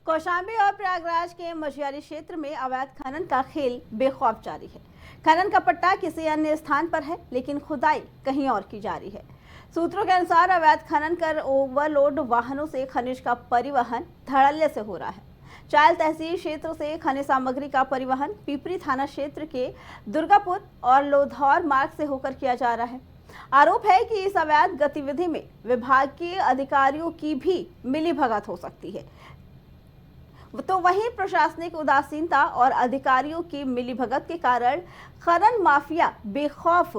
कौशाम्बी और प्रयागराज के मझियारी क्षेत्र में अवैध खनन का खेल बेखौफ जारी है। खनन का पट्टा किसी अन्य स्थान पर है, लेकिन खुदाई कहीं और की जा रही है। सूत्रों के अनुसार अवैध खनन कर ओवरलोड वाहनों से खनिज का परिवहन धड़ल्ले से हो रहा है। चायल तहसील क्षेत्र से खनिज सामग्री का परिवहन पिपरी थाना क्षेत्र के दुर्गापुर और लोधौर मार्ग से होकर किया जा रहा है। आरोप है कि इस अवैध गतिविधि में विभागीय अधिकारियों की भी मिलीभगत हो सकती है। तो वहीं प्रशासनिक उदासीनता और अधिकारियों की मिलीभगत के कारण खनन माफिया बेखौफ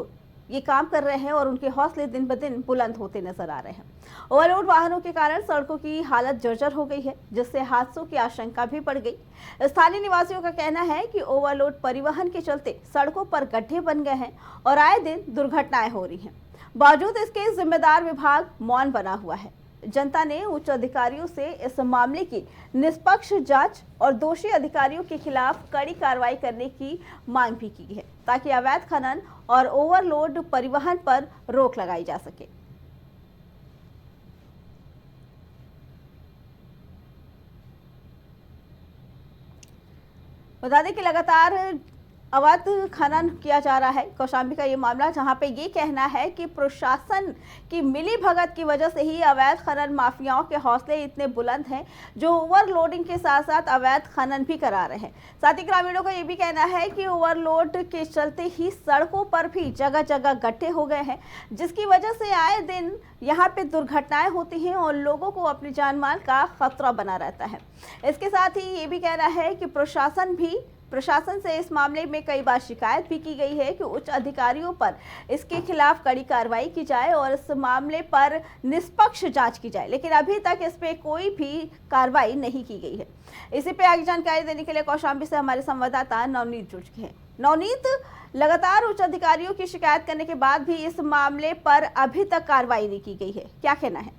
ये काम कर रहे हैं और उनके हौसले दिन ब दिन बुलंद होते नजर आ रहे हैं। ओवरलोड वाहनों के कारण सड़कों की हालत जर्जर हो गई है, जिससे हादसों की आशंका भी बढ़ गई। स्थानीय निवासियों का कहना है कि ओवरलोड परिवहन के चलते सड़कों पर गड्ढे बन गए हैं और आए दिन दुर्घटनाएं हो रही हैं। बावजूद इसके जिम्मेदार विभाग मौन बना हुआ है। जनता ने उच्च अधिकारियों से इस मामले की निष्पक्ष जांच और दोषी अधिकारियों के खिलाफ कड़ी कार्रवाई करने की मांग भी की है, ताकि अवैध खनन और ओवरलोड परिवहन पर रोक लगाई जा सके। बता दें कि लगातार अवैध खनन किया जा रहा है। कौशाम्बी का ये मामला, जहां पे ये कहना है कि प्रशासन की मिलीभगत की वजह से ही अवैध खनन माफियाओं के हौसले इतने बुलंद हैं, जो ओवरलोडिंग के साथ साथ अवैध खनन भी करा रहे हैं। साथ ही ग्रामीणों का ये भी कहना है कि ओवरलोड के चलते ही सड़कों पर भी जगह जगह गड्ढे हो गए हैं, जिसकी वजह से आए दिन यहाँ पे दुर्घटनाएं होती हैं और लोगों को अपनी जान माल का खतरा बना रहता है। इसके साथ ही ये भी कहना है कि प्रशासन से इस मामले में कई बार शिकायत भी की गई है कि उच्च अधिकारियों पर इसके खिलाफ कड़ी कार्रवाई की जाए और इस मामले पर निष्पक्ष जांच की जाए, लेकिन अभी तक इस पे कोई भी कार्रवाई नहीं की गई है। इसी पे आगे जानकारी देने के लिए कौशाम्बी से हमारे संवाददाता नवनीत जुड़ चुके हैं। नवनीत, लगातार उच्च अधिकारियों की शिकायत करने के बाद भी इस मामले पर अभी तक कार्रवाई नहीं की गई है, क्या कहना है?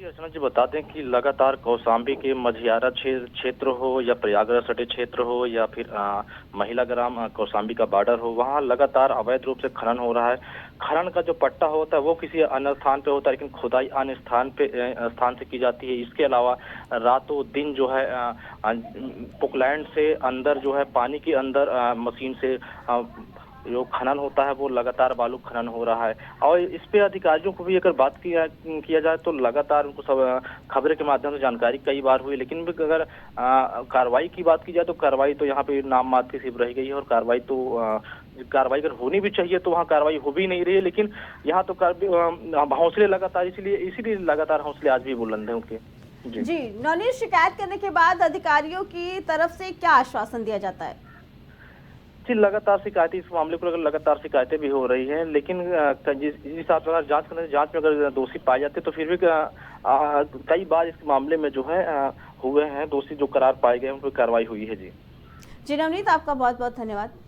जी अर्चना जी, बता दें कि लगातार कौशाम्बी के मझियारा क्षेत्र हो या प्रयागराज सटे क्षेत्र हो या फिर महिला ग्राम कौशाम्बी का बॉर्डर हो, वहाँ लगातार अवैध रूप से खनन हो रहा है। खनन का जो पट्टा होता है वो किसी अन्य स्थान पे होता है, लेकिन खुदाई अन्य स्थान से की जाती है। इसके अलावा रातों दिन जो है पोकलैंड से अंदर जो है पानी के अंदर मशीन से जो खनन होता है वो लगातार बालू खनन हो रहा है। और इस पे अधिकारियों को भी अगर बात किया जाए तो लगातार उनको सब खबरें के माध्यम से जानकारी कई बार हुई, लेकिन भी अगर कार्रवाई की बात की जाए तो कार्रवाई तो यहाँ पे नाम मात्र की सिर्फ रह गई है। और कार्रवाई अगर होनी भी चाहिए तो वहाँ कार्रवाई हो भी नहीं रही है, लेकिन यहाँ तो हौसले लगातार इसीलिए लगातार हौसले आज भी बुलंद है उनके। जी नवनीत, शिकायत करने के बाद अधिकारियों की तरफ से क्या आश्वासन दिया जाता है? लगातार शिकायतें इस मामले को लगातार शिकायतें भी हो रही हैं, लेकिन जिस हिसाब से जांच में अगर दोषी पाए जाते तो फिर भी कई बार इस मामले में जो है हुए हैं दोषी जो करार पाए गए उन पर कार्रवाई हुई है। जी नवनीत, आपका बहुत बहुत धन्यवाद।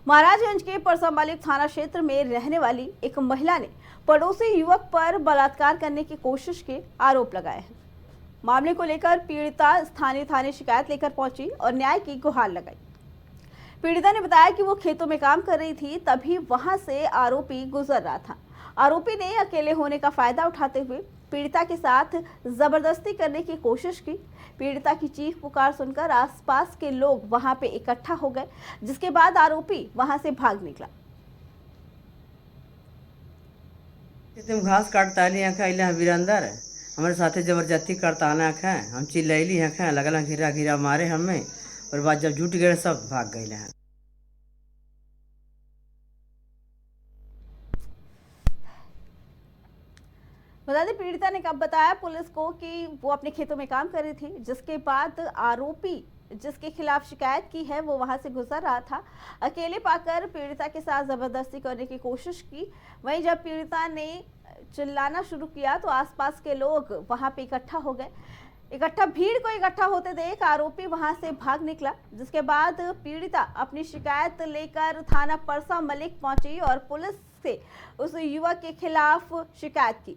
महाराजगंज के परसंबालिक थाना क्षेत्र में रहने वाली एक महिला ने पड़ोसी युवक पर बलात्कार करने की कोशिश के आरोप लगाए हैं। मामले को लेकर पीड़िता स्थानीय थाने शिकायत लेकर पहुंची और न्याय की गुहार लगाई। पीड़िता ने बताया कि वो खेतों में काम कर रही थी, तभी वहां से आरोपी गुजर रहा था। आरोपी ने अकेले होने का फायदा उठाते हुए पीड़िता के साथ जबरदस्ती करने की कोशिश की। पीड़िता की चीख पुकार सुनकर आसपास के लोग वहां पे इकट्ठा हो गए, जिसके बाद आरोपी वहां से भाग निकला। तुम घास काटता वीरंदर हमारे साथे जबरदस्ती करता ना है, हम चिल्लैली है, लगल घिरा घिरा मारे हमें, और बाद जब जुट गए सब भाग गए हैं। बता दें, पीड़िता ने कब बताया पुलिस को कि वो अपने खेतों में काम कर रही थी, जिसके बाद आरोपी जिसके खिलाफ शिकायत की है वो वहां से गुजर रहा था। अकेले पाकर पीड़िता के साथ जबरदस्ती करने की कोशिश की। वहीं जब पीड़िता ने चिल्लाना शुरू किया तो आसपास के लोग वहां पे इकट्ठा हो गए। भीड़ को इकट्ठा होते देख आरोपी वहां से भाग निकला, जिसके बाद पीड़िता अपनी शिकायत लेकर थाना परसा मलिक पहुंची और पुलिस से उस युवक के खिलाफ शिकायत की।